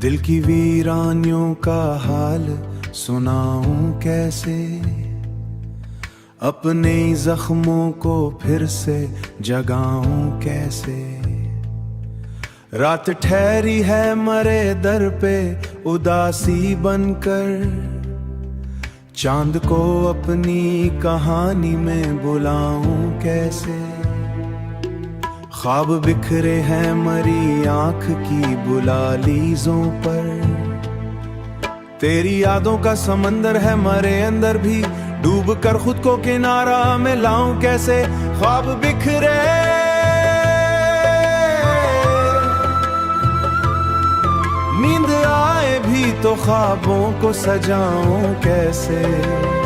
दिल की वीरानियों का हाल सुनाऊं कैसे, अपने जख्मों को फिर से जगाऊं कैसे। रात ठहरी है मरे दर पे उदासी बनकर, चांद को अपनी कहानी में बुलाऊं कैसे। ख्वाब बिखरे हैं मरी आंख की बुलालीजों पर, तेरी यादों का समंदर है मरे अंदर भी, डूब कर खुद को किनारा में लाऊं कैसे। ख्वाब बिखरे नींद आए भी तो ख्वाबों को सजाऊं कैसे।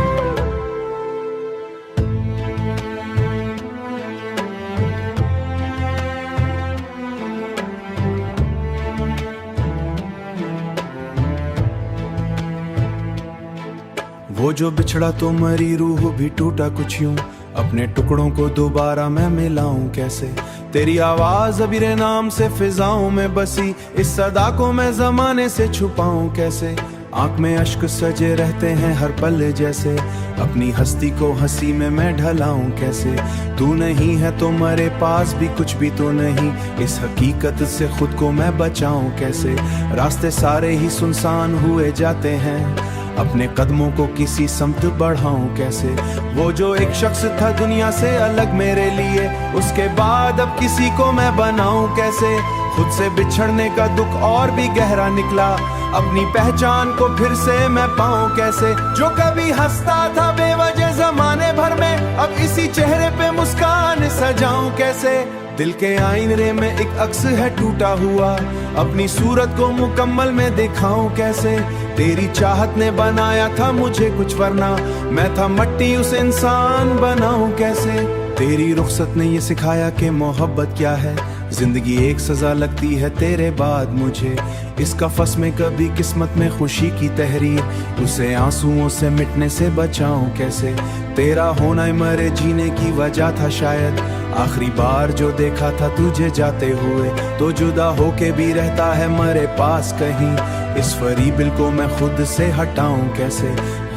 वो जो बिछड़ा तो मरी रूह भी टूटा कुछ यूं, अपने टुकड़ों को दोबारा मैं मिलाऊं कैसे। तेरी आवाज अबीरे नाम से फिजाओं में बसी, इस सदा को मैं जमाने से छुपाऊं कैसे। आंख में अश्क सजे रहते हैं हर पल जैसे, अपनी हस्ती को हंसी में मैं ढलाऊं कैसे। तू नहीं है तो मेरे पास भी कुछ भी तो नहीं, इस हकीकत से खुद को मैं बचाऊं कैसे। रास्ते सारे ही सुनसान हुए जाते हैं, अपने कदमों को किसी समत बढ़ाऊं कैसे। वो जो एक शख्स था दुनिया से अलग मेरे लिए, उसके बाद अब किसी को मैं बनाऊं कैसे। खुद से बिछड़ने का दुख और भी गहरा निकला, अपनी पहचान को फिर से मैं पाऊं कैसे। जो कभी हंसता था बेवजह जमाने भर में, अब इसी चेहरे पे मुस्कान सजाऊं कैसे। दिल के आईने में एक अक्स है टूटा हुआ, अपनी सूरत को मुकम्मल में दिखाऊं कैसे। तेरी चाहत ने बनाया था मुझे कुछ, वरना मैं था मट्टी उसे इंसान बनाऊं कैसे। तेरी रुखसत ने ये सिखाया कि मोहब्बत क्या है, जिंदगी एक सजा लगती है तेरे बाद मुझे। इस कफस में कभी किस्मत में खुशी की तहरीर, उसे आंसुओं से मिटने से बचाऊं कैसे। तेरा होना ही मेरे जीने की वजह था शायद, आखिरी बार जो देखा था तुझे जाते हुए। तो जुदा होके भी रहता है मेरे पास कहीं, इस फरीबिल को मैं खुद से हटाऊं कैसे।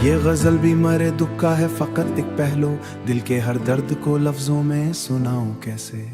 ये गजल भी मेरे दुख का है फकत एक पहलू, दिल के हर दर्द को लफ्जों में सुनाऊं कैसे।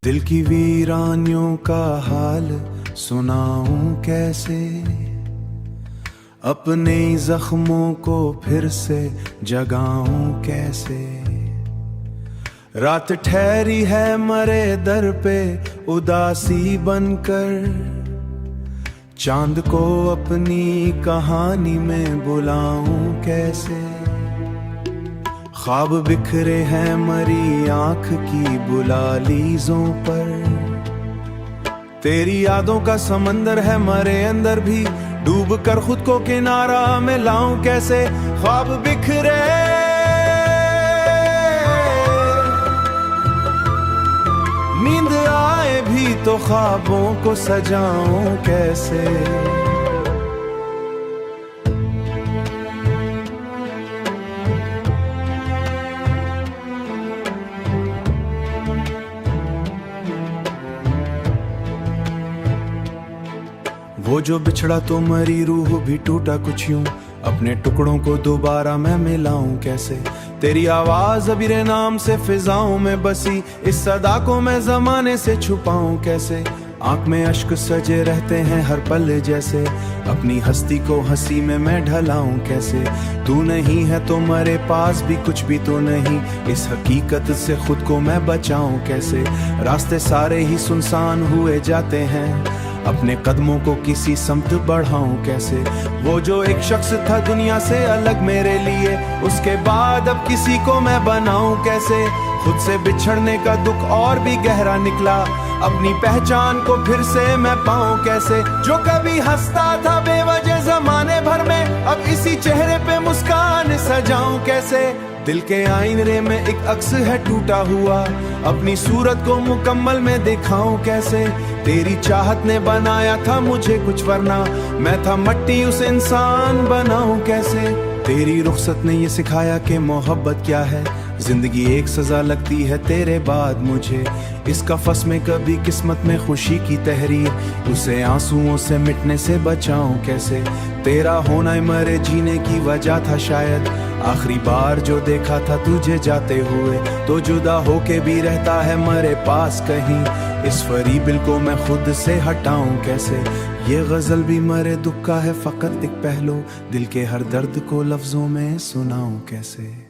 दिल की वीरानियों का हाल सुनाऊं कैसे, अपने जख्मों को फिर से जगाऊं कैसे। रात ठहरी है मरे दर पे उदासी बनकर, चांद को अपनी कहानी में बुलाऊं कैसे। ख्वाब बिखरे हैं मरी आंख की बुलालीजों पर, तेरी यादों का समंदर है मरे अंदर भी, डूब कर खुद को किनारा में लाऊं कैसे। ख्वाब बिखरे नींद आए भी तो ख्वाबों को सजाऊं कैसे। वो जो बिछड़ा तो मरी रूह भी टूटा कुछ यूं, अपने टुकड़ों को दोबारा मैं मिलाऊं कैसे। तेरी आवाज अबीरे नाम से फिजाओं में बसी, इस सदा को मैं जमाने से छुपाऊं कैसे। आंख में अश्क सजे रहते हैं हर पल जैसे, अपनी हस्ती को हंसी में मैं ढलाऊं कैसे। तू नहीं है तो मेरे पास भी कुछ भी तो नहीं, इस हकीकत से खुद को मैं बचाऊं कैसे। रास्ते सारे ही सुनसान हुए जाते हैं, अपने कदमों को किसी समत बढ़ाऊं कैसे। वो जो एक शख्स था दुनिया से अलग मेरे लिए, उसके बाद अब किसी को मैं बनाऊं कैसे। खुद से बिछड़ने का दुख और भी गहरा निकला, अपनी पहचान को फिर से मैं पाऊं कैसे। जो कभी हंसता था बेवजह जमाने भर में, अब इसी चेहरे पे मुस्कान सजाऊं कैसे। दिल के आईने में एक अक्स है टूटा हुआ, अपनी सूरत को मुकम्मल में दिखाऊं कैसे। तेरी चाहत ने बनाया था मुझे कुछ, वरना मैं था मट्टी उस इंसान बनाऊं कैसे। तेरी रुखसत ने ये सिखाया कि मोहब्बत क्या है, जिंदगी एक सजा लगती है तेरे बाद मुझे। इस कफस में कभी किस्मत में खुशी की तहरीर, उसे आंसुओं से मिटने से बचाऊं कैसे। तेरा होना मरे जीने की वजह था शायद, आखिरी बार जो देखा था तुझे जाते हुए। तो जुदा होके भी रहता है मरे पास कहीं, इस फरीबिल को मैं खुद से हटाऊं कैसे। ये गजल भी मरे दुख का है फकत एक पहलू, दिल के हर दर्द को लफ्जों में सुनाऊं कैसे।